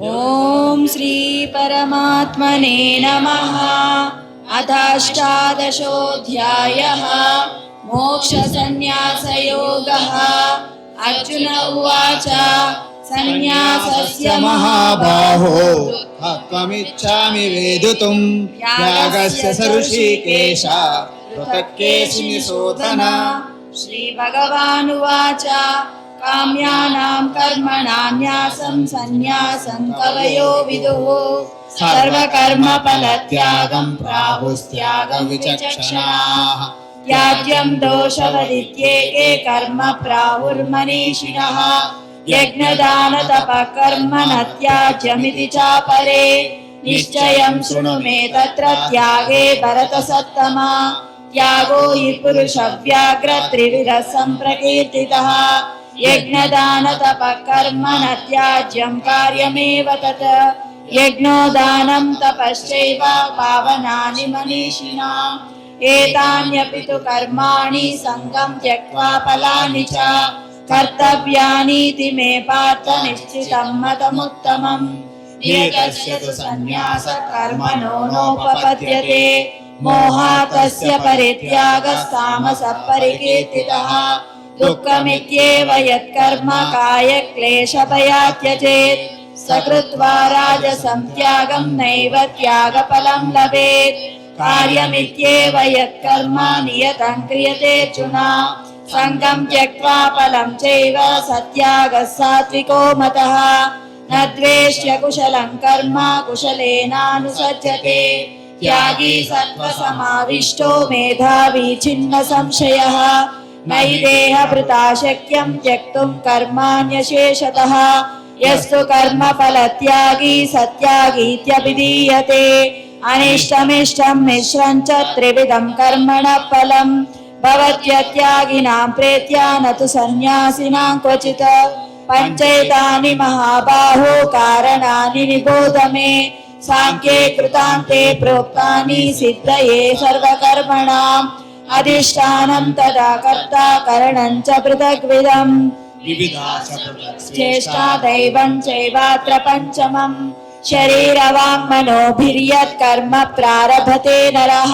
ఓం శ్రీ పరమాత్మనే నమః. అథాష్టాదశోऽధ్యాయः. మోక్షసన్యాసయోగः. అర్జున ఉవాచ సన్యాసస్య మహాబాహో త్వమిచ్ఛామి వేదితుం త్యాగస్య సఋషికేశ పృథక్కేసి నిశోధన. శ్రీభగవానువాచ కామ్యానాం కర్మణాన్యాసం సన్యాసం కవయో విదుః. సర్వకర్మఫలత్యాగం ప్రాహుస్త్యాగ విచక్షణాః. త్యాజ్యం దోషవదిత్యేకే కర్మ ప్రాహుర్మనీషిణః. యజ్ఞదాన తపః కర్మ న త్యాజ్యమితి చాపరే. నిశ్చయం శృణు మే తత్ర త్యాగే భరతసత్తమా. త్యాగో హి పురుషవ్యాఘ్ర త్రివిధ సంప్రకీర్తితః. యజ్ఞదాన తపః కర్మ న త్యాజ్యం కార్యమేవ తత్. యజ్ఞో దానం తపశ్చైవ పావనాని మనీషిణాం. ఏతాన్యపి తు కర్మాణి సంగం త్యక్త్వా ఫలాని చ కర్తవ్యానీతి మే పార్థ నిశ్చితం మతముత్తమం. నియతస్య తు సన్యాస కర్మణో నోపపద్యతే. మోహాతస్య పరిత్యాగస్తామసః పరికీర్తితః. దుఃఖమిత్యేవ యత్కర్మ కాయక్లేశభయాत् త్యజేత్. సకృత్వా రాజసం త్యాగం నైవ త్యాగఫలం లభేత్. కార్యమిత్యేవ యత్కర్మ నియతం క్రియతేర్జున. సంగం త్యక్త్వా ఫలం చైవ సత్యాగः సాత్వికో మతః. న ద్వేష్య కుశలం కర్మ కుశలేనానుసజ్జతే. త్యాగీ సత్వసమావిష్టో మేధావి చిన్న సంశయः. నై దేహభృతా శక్యం త్యక్తుం కర్మాణ్యశేషతః. యస్తు కర్మఫలత్యాగీ సత్యాగీత్యభిధీయతే. అనిష్టమిష్టం మిశ్రం చ త్రివిధం కర్మణః ఫలం. భవత్యత్యాగినాం ప్రేత్యా నతు సన్యాసినాం క్వచిత్. పంచైతాని మహాబాహో కారణాని నిబోధ మే. సాంఖ్యే కృతాంతే ప్రోక్తాని సిద్ధయే సర్వకర్మణాం. అధిష్టానం తదా కర్తా కరణం చ పృథగ్విధం. చేష్టా దైవం చైవాత్ర పంచమం. శరీరవాङ्मनोभिर्यत् कर्म प्रारभते नरः.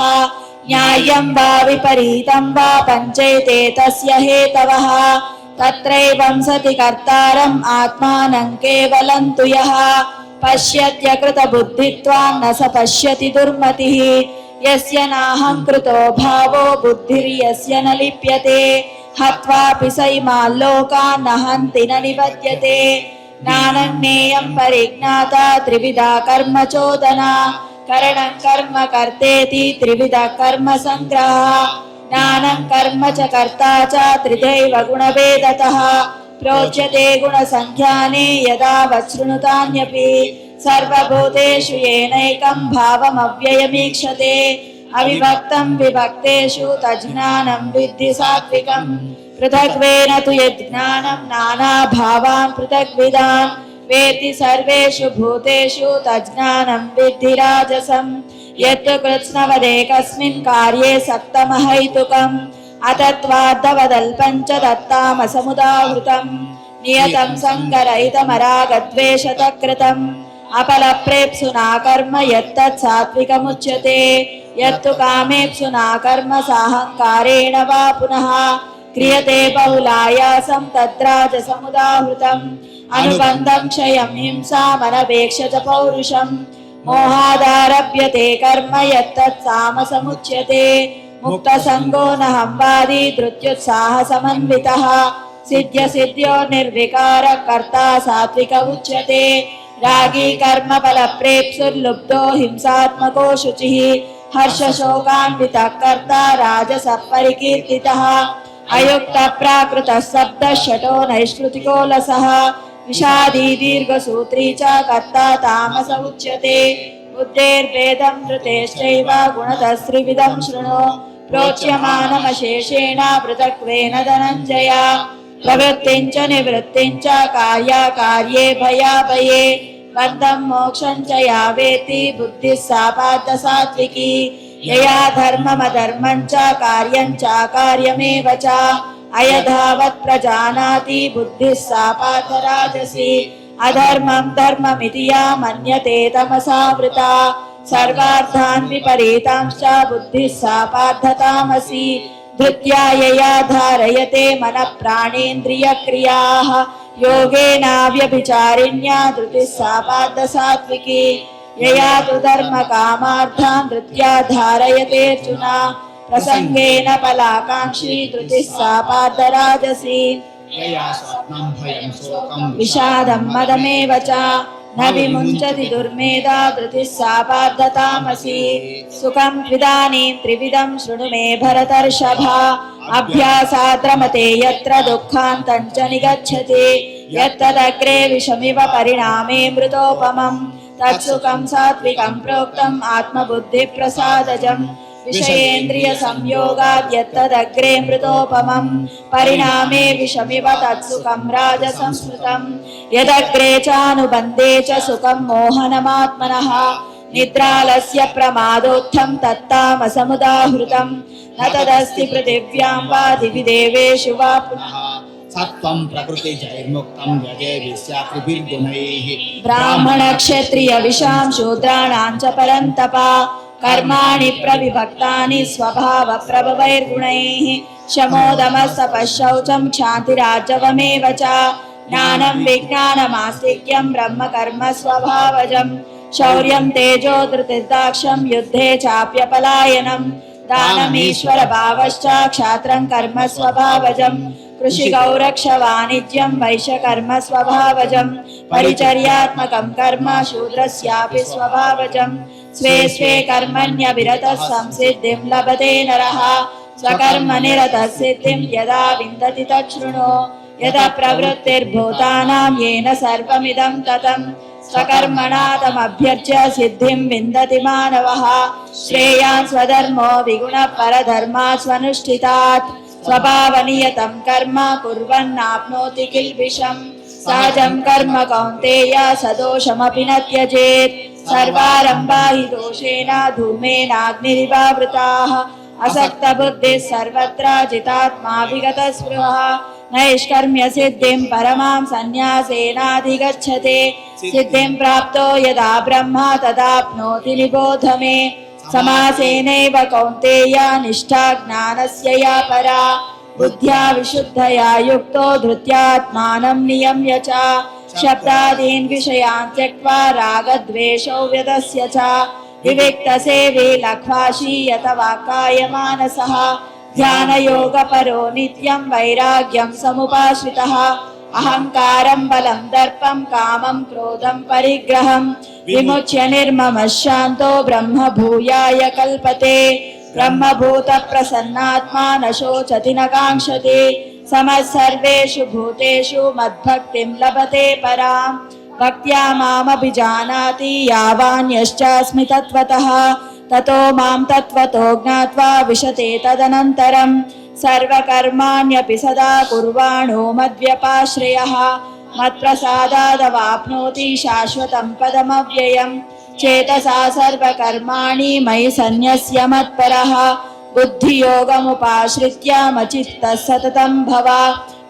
न्याय्यं वा विपरीतं वा पञ्चैते तस्य हेतवः. तत्रैवं सति कर्तारम् आत्मानं केवलं तु यः. पश्यत्यकृतबुद्धित्वां न स पश्यति दुर्मतिः. यस्य नाहं कृतो भावो बुद्धिर्यस्य न लिप्यते. हत्वापि स इमान् लोकान् न हन्ति न निबध्यते. ज्ञानज्ञेयं परिज्ञाता त्रिविधा कर्म चोदना. करणं कर्म कर्तेति त्रिविधः कर्म संग्रहः. ज्ञानं कर्म च कर्ता च त्रिधैव गुणभेदतः. प्रोच्यते गुणसंख्याने यदा वच्छृणुतान्यपि. सर्वभूतेषु येनैकं भावमव्ययमीक्षते. अविभक्तं विभक्तेषु तज्ज्ञानं विद्धि सात्विकम्. पृथग्वेन तु यज्ञानं नानाभावान् पृथग्विधान् वेत्ति सर्वेषु भूतेषु तज्ज्ञानं विद्धि राजसम्. यत् कृत्स्नवदेकस्मिन् कार्ये सक्तमहैतुकम्. अतत्त्वार्थवदल्पं च दत्तामसमुदाहृतम्. नियतं सङ्गरहितमरागद्वेषतः कृतम्. अपलप्रेप्सुना कर्म यत्तत् सात्विकमुच्यते. यत्तु कामेप्सुना कर्म साहङ्कारेण वा पुनः क्रियते बहुलायासं तद्राजसमुदाहृतम्. अनुबन्धं क्षयं हिंसामनपेक्ष च पौरुषम्. मोहादारभ्यते कर्म यत्तत् सामसमुच्यते. मुक्तसङ्गो न हंवादी धृत्युत्साहसमन्वितः. सिद्ध्यसिद्ध्यो निर्विकार कर्ता सात्विक उच्यते. रागी कर्मफलप्रेप्सुर्लुब्धो हिंसात्मको शुचिः. हर्षशोकान्वितः कर्ता राजसः परिकीर्तितः. अयुक्तप्राकृतः शब्दः शठो नैष्कृतिको लसः. विषादी दीर्घसूत्री च कर्ता तामस उच्यते. बुद्धेर्भेदं धृतेश्चैव गुणतस्त्रिविधं शृणु. प्रोच्यमानमशेषेण पृथक्त्वेन धनञ्जय. प्रवृत्तिं च निवृत्तिं च कार्याकार्ये भयाभये. बन्धं मोक्षं च या वेत्ति बुद्धिः सा पार्थ सात्विकी. यया धर्ममधर्मं च कार्यं च कार्यमेव च अयधावत् प्रजानाति बुद्धिः सा पार्थ राजसी. अधर्मं धर्ममिति या मन्यते तमसावृता सर्वार्थान् विपरीतांश्च बुद्धिः सा पार्थतामसि धृत्या यया धारयते मनः प्राणेन्द्रियक्रियाः योगेनाव्यभिचारिण्या धृतिः सा पार्थसात्विकी यया तु धर्मकामार्थान् धृत्या धारयते अर्जुन प्रसंगेन फलाकाङ्क्षी धृतिः सा पार्थराजसी यया स्वप्नं भयं शोकं विषादं मदमेव च न विमुञ्चति दुर्मेधा धृतिः सा पार्थतामसि सुखं त्विदानीं त्रिविधं शृणु मे भरतर्षभ अभ्यासात् रमते यत्र दुःखान्तं च निगच्छति यत्तदग्रे विषमिव परिणामे मृतोपमम् तत्सुखं सात्विकं प्रोक्तम् आत्मबुद्धिप्रसादजम् विषयेन्द्रिय संयोगात् यत्तदग्रे मृतोपमं परिणामे विषमिव तत्सुखं राजसंस्मृतं यदग्रे चानुबन्धे च सुखं मोहनमात्मनः निद्रालस्य प्रमादोत्थं तत्तामसमुदाहृतं न तदस्ति पृथिव्यां वा दिवि देवेषु वा पुनः सत्त्वं प्रकृतिजैर्मुक्तं यजे विस्यात्रिभिर्गुणैः ब्राह्मणक्षत्रियविषां शूद्राणां च परन्तप कर्माणि प्रविभक्तानि स्वभावप्रभवैर्गुणैः शमोदमस्तपःशौचं क्षान्तिरार्जवमेव च ज्ञानं विज्ञानमास्तिक्यं ब्रह्म कर्म स्वभावजं शौर्यं तेजो धृतिर्दाक्ष्यं युद्धे चाप्यपलायनं दानमीश्वरभावश्च क्षात्रं कर्म स्वभावजं कृषिगौरक्षवाणिज्यं वैश्यकर्म स्वभावजं परिचर्यात्मकं कर्म शूद्रस्यापि स्वभावजं स्वे स्वे कर्मण्यविरतः संसिद्धिं लभते नरः स्वकर्मनिरतः सिद्धिं यदा विन्दति तच्छृणु यदा प्रवृत्तिर्भूतानां येन सर्वमिदं ततं स्वकर्मणा तमभ्यर्च्य सिद्धिं विन्दति मानवः श्रेयान् स्वधर्मो विगुणः परधर्मात् स्वनुष्ठितात् स्वभावनियतं कर्म कुर्वन्नाप्नोति किल्बिषम् सहजं कर्म कौन्तेय सदोषमपि न त्यजेत् सर्वारम्भा हि दोषेण धूमेनाग्निरिवावृताः असक्तबुद्धिः सर्वत्र जितात्मा विगतस्पृहः नैष्कर्म्य सिद्धिं परमां सन्न्यासेनाधिगच्छते सिद्धिं प्राप्तो यदा ब्रह्म तदाप्नोति निबोध मे समासेनैव कौन्तेय निष्ठा ज्ञानस्य या परा बुद्ध्या विशुद्धया युक्तो धृत्यात्मानं नियम्य च शब्दादीन् विषयान् त्यक्त्वा रागद्वेषौ व्यदस्य च विविक्तसेवी लक्ष्वाशी यत वाक्कायमानसः ध्यानयोगपरो नित्यं वैराग्यं समुपाश्रितः अहङ्कारं बलं दर्पं कामं क्रोधं परिग्रहं विमुच्य निर्ममः शान्तो ब्रह्म भूयाय कल्पते ब्रह्मभूतप्रसन्नात्मा न शोचति न काङ्क्षति समः सर्वेषु भूतेषु मद्भक्तिं लभते पराम् भक्त्या मामभिजानाति यावान्यश्चास्मि तत्त्वतः ततो मां तत्त्वतो ज्ञात्वा विशते तदनन्तरं सर्वकर्माण्यपि सदा कुर्वाणो मद्व्यपाश्रयः मत्प्रसादादवाप्नोति शाश्वतं पदमव्ययम् चेतसा सर्वकर्माणि मयि सन्न्यस्य मत्परः बुद्धियोगमुपाश्रित्य मच्चित्तः सततं भव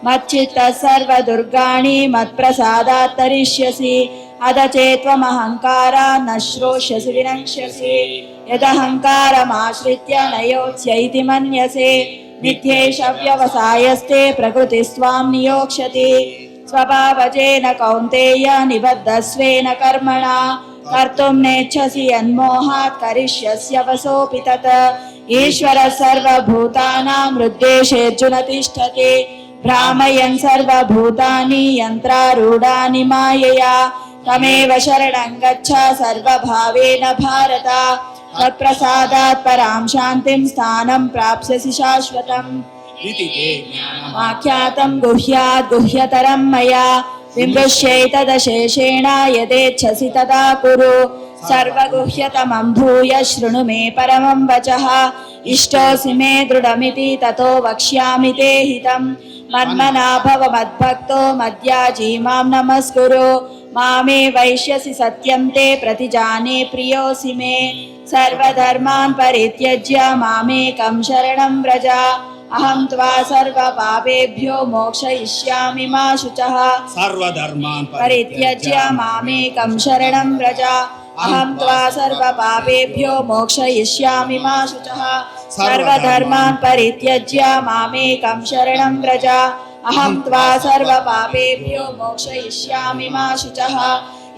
मच्चित्तः सर्वदुर्गाणि मत्प्रसादात् तरिष्यसि अद चेत्त्वमहङ्कारात् न श्रोष्यसि विनङ्क्ष्यसि यदहङ्कारमाश्रित्य न योत्स्य इति मन्यसे मिथ्येष व्यवसायस्ते प्रकृतिस्त्वां नियोक्ष्यति स्वभावजेन कौन्तेय निबद्धस्वेन कर्मणा कर्तुं नेच्छसि यन्मोहात् करिष्यस्य वसोऽपि तत् ईश्वरः सर्वभूतानां हृद्देशेऽर्जुन तिष्ठति भ्रामयन् सर्वभूतानि यन्त्रारूढानि मायया तमेव शरणं गच्छ सर्वभावेन भारत तत्प्रसादात् परां शान्तिं स्थानं प्राप्स्यसि शाश्वतम् इति ते ज्ञानम् आख्यातं गुह्यात् गुह्यतरं मया विमृश्यैतदशेषेण यदेच्छसि तदा कुरु सर्वगुह्यतमं भूय शृणु मे परमं वचः इष्टोऽसि मे दृढमिति ततो वक्ष्यामि ते हितं मन्मना भव मद्भक्तो मद्याजी मां नमस्कुरु मामे वैष्यसि सत्यं ते प्रतिजाने प्रियोऽसि मे सर्वधर्मान् परित्यज्य मामेकं शरणं व्रज अहं त्वा सर्वपापेभ्यो मोक्षयिष्यामि मा शुचः सर्वधर्मान् परित्यज्य मामेकं शरणं व्रज अहं त्वा सर्वपापेभ्यो मोक्षयिष्यामि मा शुचः सर्वधर्मान् परित्यज्य मामेकं शरणं व्रज अहं त्वा सर्वपापेभ्यो मोक्षयिष्यामि मा शुचः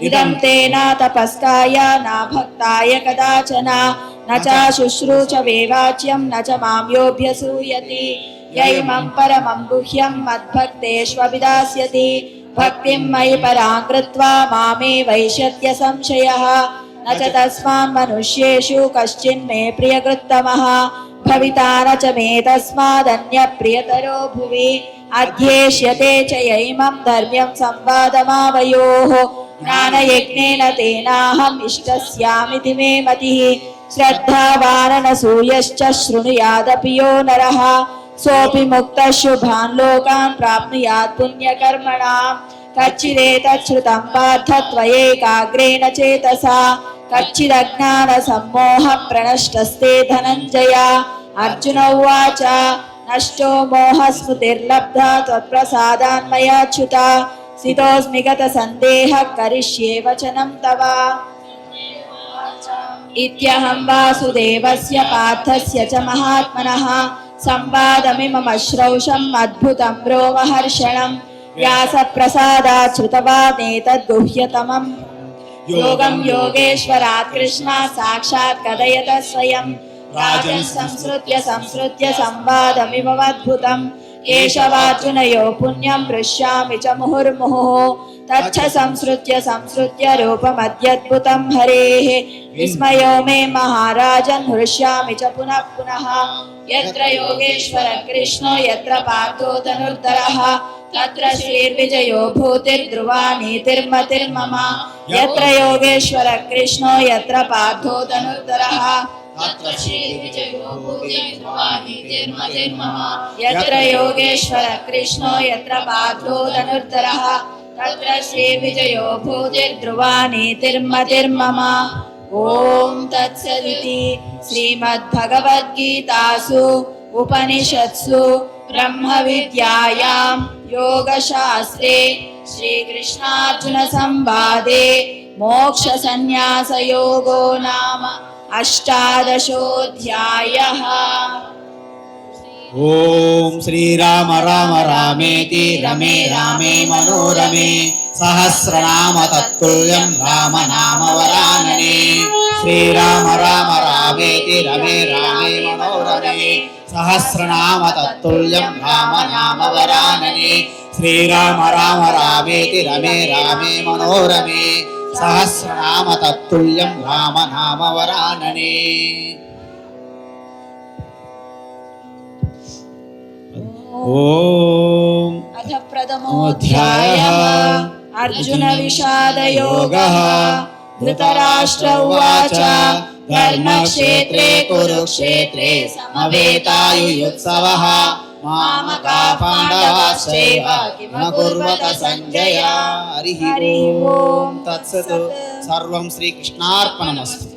इदं ते न तपस्काय न भक्ताय कदाचन न च शुश्रूषवे वाच्यं न च मां योऽभ्यसूयति य इमं परमं गुह्यं मद्भक्तेष्वभिधास्यति भक्तिं मयि परां कृत्वा मामे वैष्यत्य संशयः न च तस्मान् मनुष्येषु कश्चिन्मे प्रियकृत्तमः भविता न च मे तस्मादन्यप्रियतरो भुवि अध्येष्यते च य इमं धर्म्यं संवादमावयोः ज्ञानयज्ञेन तेनाहम् इष्टस्यामिति मे मतिः श्रद्धावाननसूयश्च शृणुयादपि यो नरः सोऽपि मुक्तः शुभान् लोकान् प्राप्नुयात् पुण्यकर्मणाम् कच्चिदेतच्छ्रुतं पार्थ त्वयैकाग्रेण चेतसा कच्चिदज्ञानसम्मोहप्रणष्टस्ते धनञ्जय अर्जुन उवाच नष्टो मोहस्मृतिर्लब्धा त्वत्प्रसादान्मयाच्युता स्थितोऽस्मि गतसन्देहः करिष्ये वचनं तव इत्यहं वासुदेवस्य पार्थस्य च महात्मनः संवादमिमम श्रौषम् अद्भुतं रोमहर्षणं व्यासप्रसादात् श्रुतवानेतद्गुह्यतमम् योगं योगेश्वरात् कृष्णात् साक्षात् कथयत स्वयं राजन् संसृत्य संवादमिममद्भुतम् केशवार्जुनयोः पुण्यं हृष्यामि च मुहुर्मुहुः तच्च संसृत्य रूपमद्यद्भुतं हरेः विस्मयो मे महाराजन् हृष्यामि च पुनः पुनः यत्र योगेश्वर कृष्णो यत्र पार्थो धनुर्धरः तत्र श्रीर्विजयो भूतिर्ध्रुवा नीतिर्मतिर्मम यत्र योगेश्वर कृष्णो यत्र पार्थो धनुर्धरः तत्र श्रीर्विजयो भूतिर्ध्रुवा नीतिर्मतिर्मम यत्र योगेश्वर कृष्णो यत्र पार्थो धनुर्धरः तत्र श्रीर्विजयो भूतिर्ध्रुवा नीतिर्मतिर्मम ॐ तत्सदिति श्रीमद्भगवद्गीतासु उपनिषत्सु ब्रह्मविद्यायां योगशास्त्रे श्रीकृष्णार्जुनसंवादे मोक्षसंन्यासयोगो नाम अष्टादशोऽध्यायः। ओम श्रीराम राम रामेति रमे रामे मनोरमे सहस्रनाम तत्तुल्यं राम नाम वरानने श्रीराम राम रामेति रमे रामे मनोरमे सहस्रनाम तत्तुल्यं राम नाम वरानने श्रीराम राम रामेति रमे रामे मनोरमे सहस्रनाम तत्तुल्यं राम नाम वरानने। ओम अथ प्रथमोऽध्यायः अर्जुन विषादयोगः। धृतराष्ट्र उवाच धर्मक्षेत्रे कुरुक्षेत्रे समवेतायुयुत्सवः मामकाः पाण्डवाश्चैव किमकुर्वत सञ्जय। हरिः ओम तत्सत्। सर्वं श्रीकृष्णार्पणमस्तु।